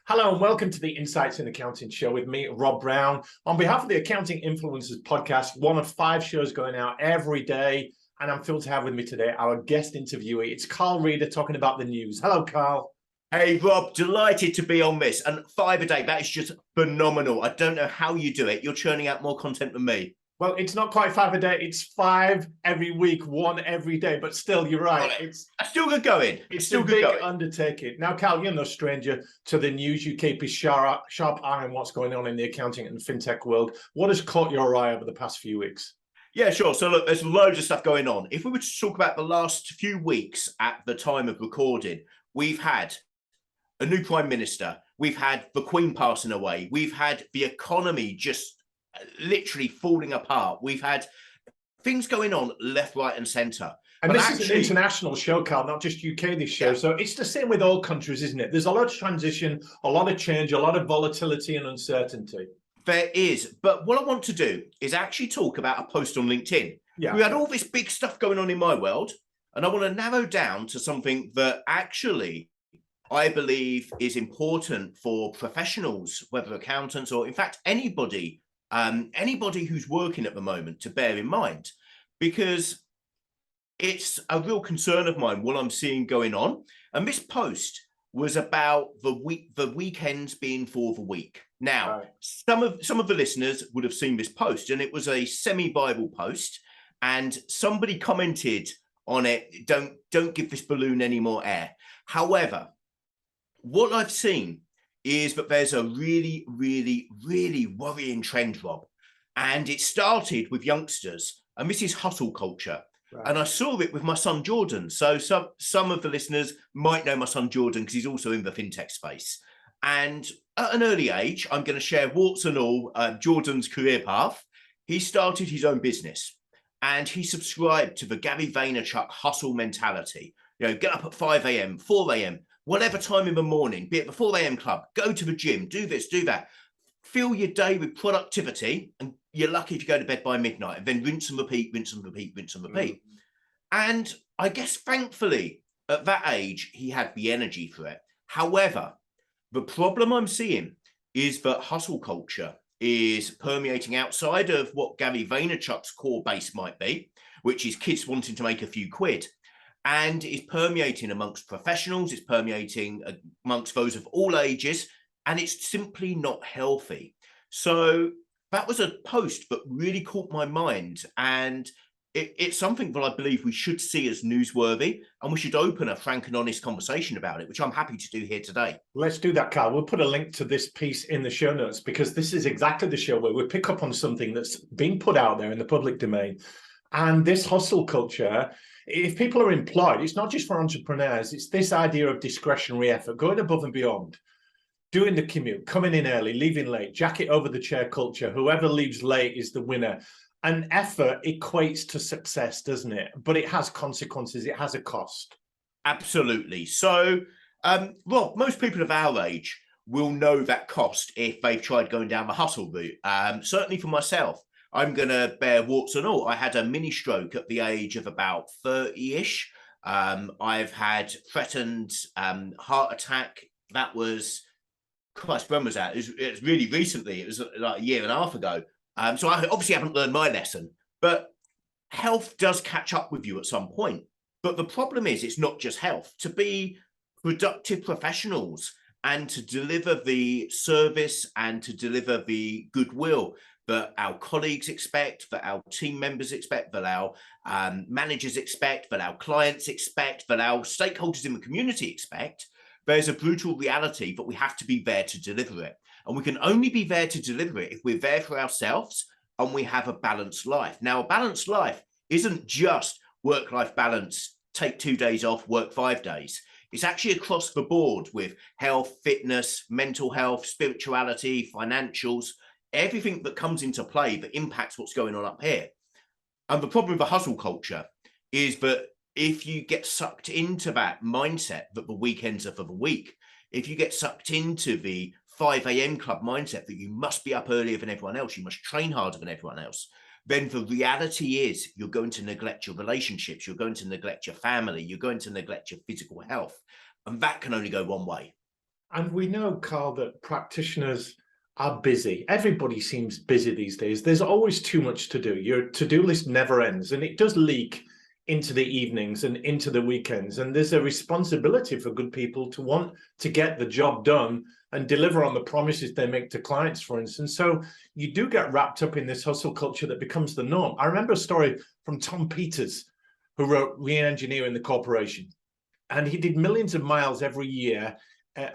Hello and welcome to the Insights in Accounting show with me, Rob Brown. On behalf of the Accounting Influencers podcast, one of 5 shows going out every day. And I'm thrilled to have with me today our guest interviewee. It's Carl Reeder talking about the news. Hello, Carl. Hey, Rob, delighted to be on this. And 5 a day, that is just phenomenal. I don't know how you do it. You're churning out more content than me. Well, it's not quite 5 a day. It's 5 every week, 1 every day. But still, you're right. It's still good going. It's a big undertaking. Now, Carl, you're no stranger to the news. You keep a sharp eye on what's going on in the accounting and fintech world. What has caught your eye over the past few weeks? Yeah, sure. So look, there's loads of stuff going on. If we were to talk about the last few weeks at the time of recording, we've had a new prime minister. We've had the Queen passing away. We've had the economy just literally falling apart. We've had things going on left, right, and centre. And this is an international show, Carl, not just UK, this show. Yeah. So it's the same with all countries, isn't it? There's a lot of transition, a lot of change, a lot of volatility and uncertainty. There is. But what I want to do is actually talk about a post on LinkedIn. Yeah. We had all this big stuff going on in my world, and I want to narrow down to something that actually I believe is important for professionals, whether accountants or in fact anybody who's working at the moment, to bear in mind, because it's a real concern of mine what I'm seeing going on. And this post was about the weekends being for the week. Now, right. some of the listeners would have seen this post, and it was a semi-Bible post, and somebody commented on it, don't give this balloon any more air. However, what I've seen is that there's a really, really, really worrying trend, Rob. And it started with youngsters, and this is hustle culture. Right. And I saw it with my son, Jordan. So some of the listeners might know my son, Jordan, because he's also in the fintech space. And at an early age, I'm going to share warts and all Jordan's career path. He started his own business, and he subscribed to the Gary Vaynerchuk hustle mentality. You know, get up at 5 a.m., 4 a.m., whatever time in the morning, be it the 4 a.m. club, go to the gym, do this, do that. Fill your day with productivity, and you're lucky if you go to bed by midnight, and then rinse and repeat, rinse and repeat, rinse and repeat. And I guess, thankfully, at that age, he had the energy for it. However, the problem I'm seeing is that hustle culture is permeating outside of what Gary Vaynerchuk's core base might be, which is kids wanting to make a few quid. And is permeating amongst professionals, it's permeating amongst those of all ages, and it's simply not healthy. So that was a post that really caught my mind, and it's something that I believe we should see as newsworthy, and we should open a frank and honest conversation about it, which I'm happy to do here today. Let's do that, Carl. We'll put a link to this piece in the show notes, because this is exactly the show where we pick up on something that's being put out there in the public domain. And this hustle culture, if people are employed, it's not just for entrepreneurs, it's this idea of discretionary effort, going above and beyond, doing the commute, coming in early, leaving late, jacket over the chair culture, whoever leaves late is the winner. And effort equates to success, doesn't it? But it has consequences, it has a cost. Absolutely. So, Rob, most people of our age will know that cost if they've tried going down the hustle route. Certainly for myself, I'm going to bear warts and all. I had a mini stroke at the age of about 30-ish. I've had threatened heart attack. That was, Christ, when was that? It was really recently. It was like a year and a half ago. So I obviously haven't learned my lesson. But health does catch up with you at some point. But the problem is, it's not just health. To be productive professionals and to deliver the service and to deliver the goodwill that our colleagues expect, that our team members expect, that our managers expect, that our clients expect, that our stakeholders in the community expect, there's a brutal reality that we have to be there to deliver it. And we can only be there to deliver it if we're there for ourselves and we have a balanced life. Now, a balanced life isn't just work-life balance, take 2 days off, work 5 days. It's actually across the board with health, fitness, mental health, spirituality, financials, everything that comes into play that impacts what's going on up here. And the problem with the hustle culture is that if you get sucked into that mindset that the weekends are for the week, if you get sucked into the 5 a.m. club mindset that you must be up earlier than everyone else, you must train harder than everyone else, then the reality is you're going to neglect your relationships, you're going to neglect your family, you're going to neglect your physical health. And that can only go one way. And we know, Carl, that practitioners are busy. Everybody seems busy these days. There's always too much to do. Your to-do list never ends, and it does leak into the evenings and into the weekends. And there's a responsibility for good people to want to get the job done and deliver on the promises they make to clients, for instance. So you do get wrapped up in this hustle culture that becomes the norm. I remember a story from Tom Peters, who wrote Re-Engineering the Corporation. And he did millions of miles every year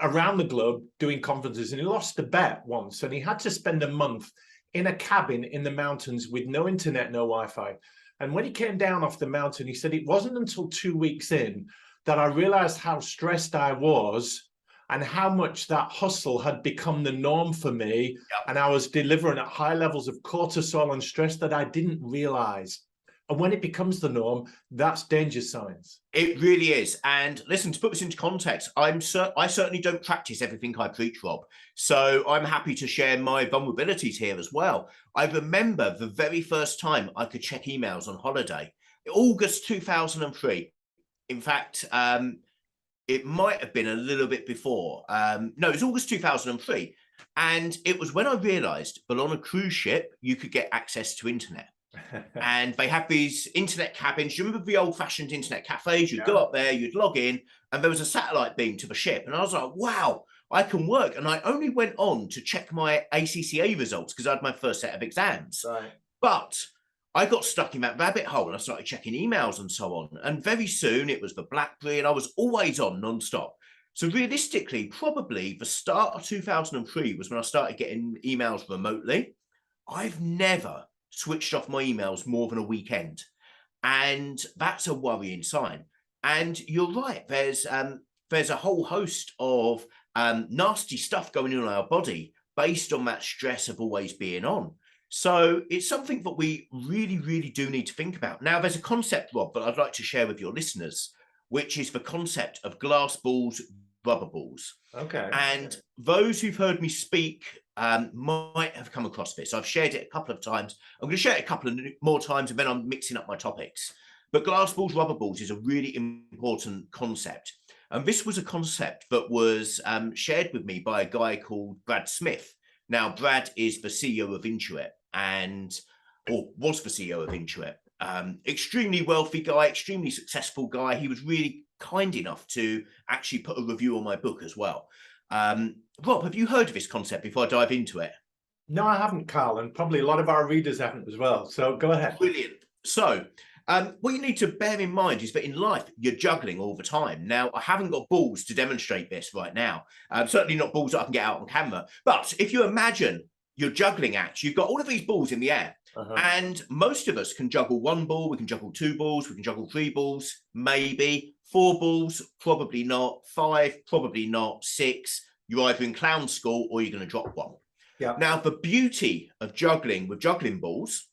around the globe doing conferences. And he lost a bet once, and he had to spend a month in a cabin in the mountains with no internet, no Wi-Fi. And when he came down off the mountain, he said, it wasn't until 2 weeks in that I realized how stressed I was and how much that hustle had become the norm for me. Yep. And I was delivering at high levels of cortisol and stress that I didn't realize. And when it becomes the norm, that's danger signs. It really is. And listen, to put this into context, I certainly don't practice everything I preach, Rob. So I'm happy to share my vulnerabilities here as well. I remember the very first time I could check emails on holiday, August 2003. In fact, it might have been a little bit before. No, it was August 2003. And it was when I realized that on a cruise ship, you could get access to internet. And they have these internet cabins. You remember the old-fashioned internet cafes? You'd go up there, you'd log in, and there was a satellite beam to the ship. And I was like, wow, I can work. And I only went on to check my ACCA results because I had my first set of exams. Right. But I got stuck in that rabbit hole and I started checking emails and so on. And very soon it was the BlackBerry, and I was always on non-stop. So realistically, probably the start of 2003 was when I started getting emails remotely. I've never switched off my emails more than a weekend, and that's a worrying sign. And you're right, there's a whole host of nasty stuff going on in our body based on that stress of always being on. So it's something that we really, really do need to think about. Now, there's a concept, Rob, that I'd like to share with your listeners, which is the concept of glass balls, rubber balls. Okay. And those who've heard me speak might have come across this. I've shared it a couple of times. I'm going to share it a couple of more times, and then I'm mixing up my topics. But glass balls, rubber balls is a really important concept. And this was a concept that was shared with me by a guy called Brad Smith. Now, Brad is the CEO of Intuit, or was the CEO of Intuit. Extremely wealthy guy, extremely successful guy. He was really kind enough to actually put a review on my book as well. Rob, have you heard of this concept before I dive into it? No, I haven't, Carl, and probably a lot of our readers haven't as well. So go ahead. Brilliant. So what you need to bear in mind is that in life, you're juggling all the time. Now, I haven't got balls to demonstrate this right now. Certainly not balls that I can get out on camera. But if you imagine your juggling act, you've got all of these balls in the air. And most of us can juggle one ball, we can juggle two balls, we can juggle three balls, maybe 4 balls, probably not, 5, probably not, 6. You're either in clown school or you're going to drop one. Yeah. Now, the beauty of juggling with juggling balls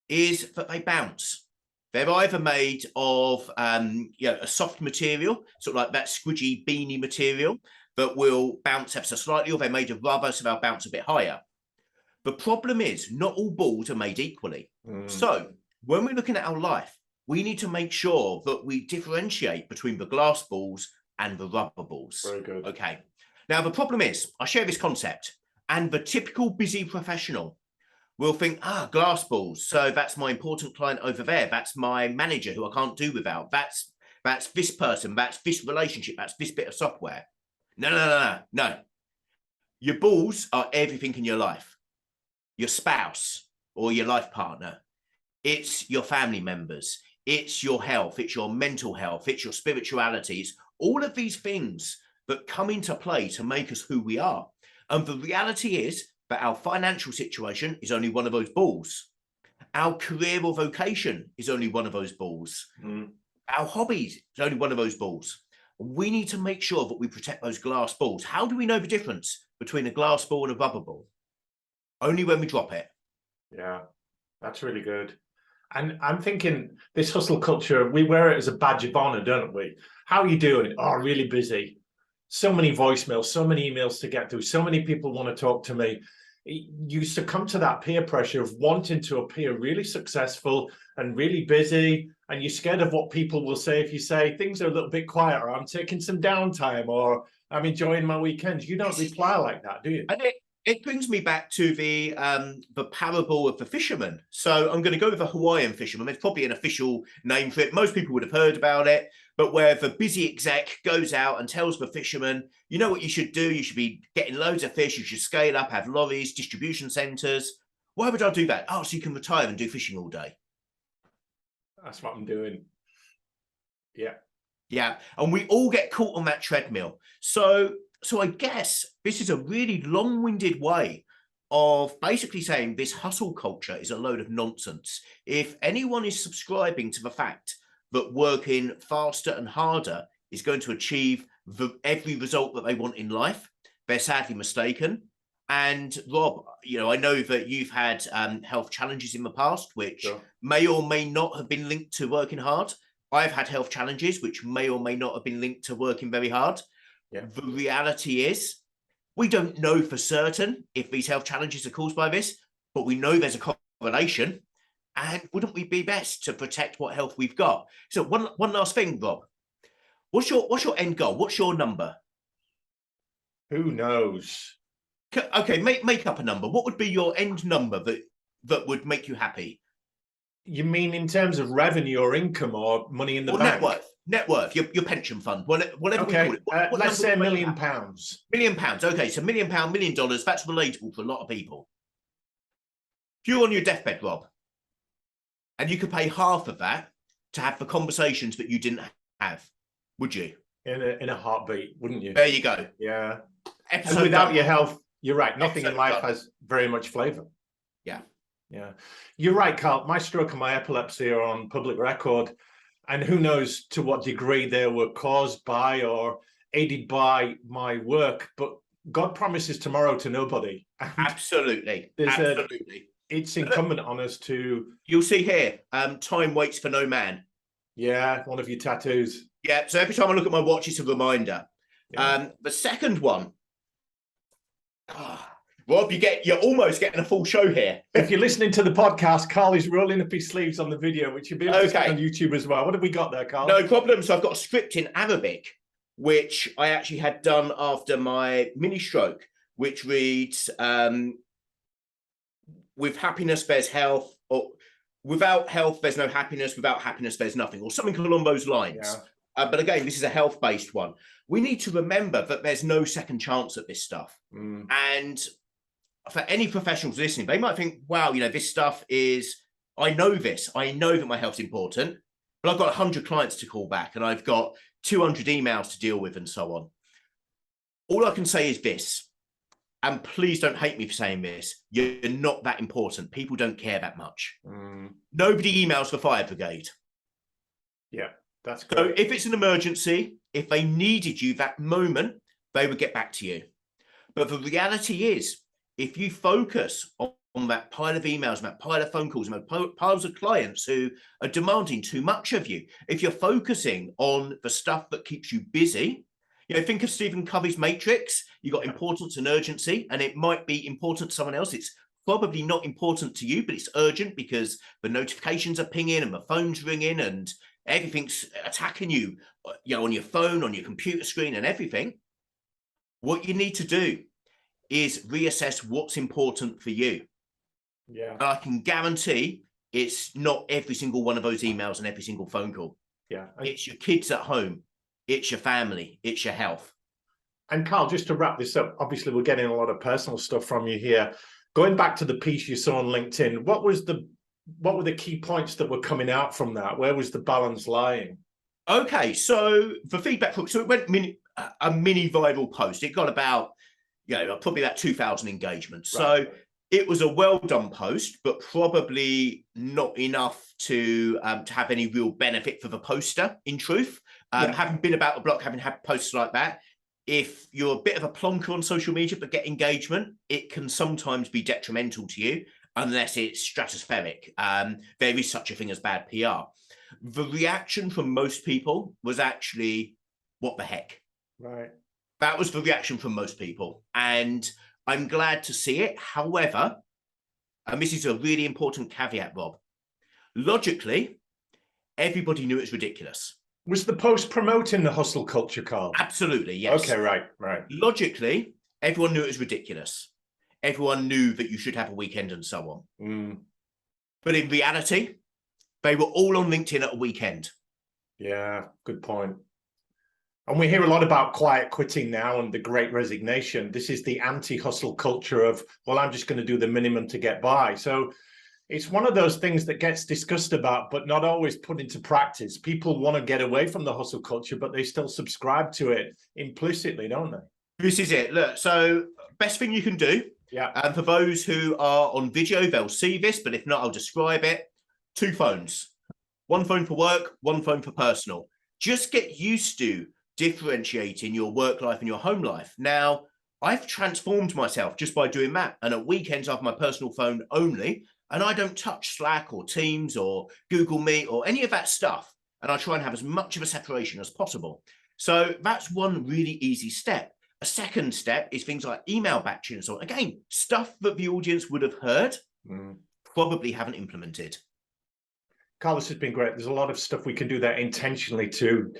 is that they bounce. They're either made of a soft material, sort of like that squidgy beanie material that will bounce ever so slightly, or they're made of rubber, so they'll bounce a bit higher. The problem is not all balls are made equally. So when we're looking at our life, we need to make sure that we differentiate between the glass balls and the rubber balls. Very good. Okay. Now, the problem is, I share this concept, and the typical busy professional will think, glass balls. So that's my important client over there. That's my manager who I can't do without. That's this person. That's this relationship. That's this bit of software. No. Your balls are everything in your life. Your spouse or your life partner. It's your family members. It's your health. It's your mental health. It's your spirituality. It's all of these things that come into play to make us who we are. And the reality is that our financial situation is only one of those balls. Our career or vocation is only one of those balls. Our hobbies is only one of those balls. We need to make sure that we protect those glass balls. How do we know the difference between a glass ball and a rubber ball? Only when we drop it. Yeah, that's really good. And I'm thinking this hustle culture, we wear it as a badge of honor, don't we? How are you doing? Oh, really busy. So many voicemails, so many emails to get through. So many people want to talk to me. You succumb to that peer pressure of wanting to appear really successful and really busy. And you're scared of what people will say if you say things are a little bit quieter. I'm taking some downtime, or I'm enjoying my weekends. You don't reply like that, do you? And it brings me back to the parable of the fisherman. So I'm going to go with the Hawaiian fisherman. There's probably an official name for it. Most people would have heard about it, but where the busy exec goes out and tells the fisherman, you know what you should do? You should be getting loads of fish. You should scale up, have lorries, distribution centers. Why would I do that? Oh, so you can retire and do fishing all day. That's what I'm doing. Yeah. Yeah. And we all get caught on that treadmill. So I guess this is a really long-winded way of basically saying this hustle culture is a load of nonsense. If anyone is subscribing to the fact that working faster and harder is going to achieve every result that they want in life, they're sadly mistaken. And Rob, you know, I know that you've had health challenges in the past, which may or may not have been linked to working hard. I've had health challenges, which may or may not have been linked to working very hard. Yeah. The reality is, we don't know for certain if these health challenges are caused by this, but we know there's a correlation. And wouldn't we be best to protect what health we've got? So one last thing, Rob. What's your end goal? What's your number? Who knows? Okay, make up a number. What would be your end number that would make you happy? You mean in terms of revenue or income or money in the bank? Net worth, your pension fund, whatever we call it. Let's say £1 million. £1 million. Okay, so £1 million, $1 million, that's relatable for a lot of people. If you're on your deathbed, Rob, and you could pay half of that to have the conversations that you didn't have, would you? In a heartbeat, wouldn't you? There you go. Yeah. And without your health, you're right. Nothing in life has very much flavour. Yeah. Yeah. You're right, Carl. My stroke and my epilepsy are on public record. And who knows to what degree they were caused by or aided by my work. But God promises tomorrow to nobody. Absolutely. It's incumbent on us to... You'll see here, time waits for no man. Yeah, one of your tattoos. Yeah, so every time I look at my watch, it's a reminder. Yeah. The second one... Rob, you're almost getting a full show here. If you're listening to the podcast, Carl is rolling up his sleeves on the video, which you'll be able to see on YouTube as well. What have we got there, Carl? No problem. So I've got a script in Arabic, which I actually had done after my mini stroke, which reads, with happiness, there's health, or without health, there's no happiness. Without happiness, there's nothing, or something along those lines. Yeah. But again, this is a health-based one. We need to remember that there's no second chance at this stuff. And for any professionals listening, they might think, wow, you know, this stuff is, I know this. I know that my health's important, but I've got 100 clients to call back and I've got 200 emails to deal with and so on. All I can say is this, and please don't hate me for saying this, you're not that important. People don't care that much. Nobody emails the fire brigade. Yeah, that's good. So if it's an emergency, if they needed you that moment, they would get back to you. But the reality is, if you focus on that pile of emails, and that pile of phone calls, and piles of clients who are demanding too much of you, if you're focusing on the stuff that keeps you busy, you know, think of Stephen Covey's Matrix. You got importance and urgency, and it might be important to someone else. It's probably not important to you, but it's urgent because the notifications are pinging and the phone's ringing and everything's attacking you, you know, on your phone, on your computer screen and everything. What you need to do is reassess what's important for you. Yeah. And I can guarantee it's not every single one of those emails and every single phone call. Yeah. It's your kids at home. It's your family. It's your health. And Carl, just to wrap this up, obviously we're getting a lot of personal stuff from you here. Going back to the piece you saw on LinkedIn, what were the key points that were coming out from that? Where was the balance lying? Okay, so the feedback, so it went a mini viral post. It got about, you know, probably about 2,000 engagements. Right. So it was a well done post, but probably not enough to have any real benefit for the poster, in truth. Having been about the block, having had posts like that, if you're a bit of a plonker on social media but get engagement, it can sometimes be detrimental to you unless it's stratospheric. There is such a thing as bad PR. The reaction from most people was actually, what the heck? Right. That was the reaction from most people. And I'm glad to see it. However, and this is a really important caveat, Rob, logically, everybody knew it's ridiculous. Was the post promoting the hustle culture, Carl? Absolutely, yes. Okay, right. Logically, everyone knew it was ridiculous. Everyone knew that you should have a weekend and so on. But in reality, they were all on LinkedIn at a weekend. Yeah, good point. And we hear a lot about quiet quitting now and the great resignation. This is the anti-hustle culture of, well, I'm just going to do the minimum to get by. So it's one of those things that gets discussed about, but not always put into practice. People want to get away from the hustle culture, but they still subscribe to it implicitly, don't they? This is it. Look, so best thing you can do. Yeah. And for those who are on video, they'll see this, but if not, I'll describe it. 2 phones. 1 phone for work, 1 phone for personal. Just get used to differentiating your work life and your home life. Now, I've transformed myself just by doing that. And at weekends, I have my personal phone only, and I don't touch Slack or Teams or Google Meet or any of that stuff. And I try and have as much of a separation as possible. So that's one really easy step. A second step is things like email batching and so on. Again, stuff that the audience would have heard, probably haven't implemented. Carl, this has been great. There's a lot of stuff we can do there intentionally to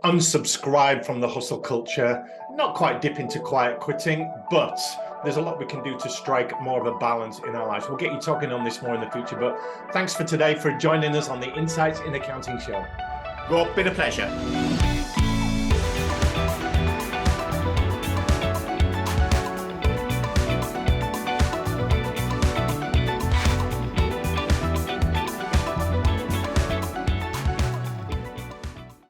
unsubscribe from the hustle culture, not quite dip into quiet quitting, but there's a lot we can do to strike more of a balance in our lives. We'll get you talking on this more in the future, but thanks for today for joining us on the Insights in Accounting show. Rob, been a pleasure.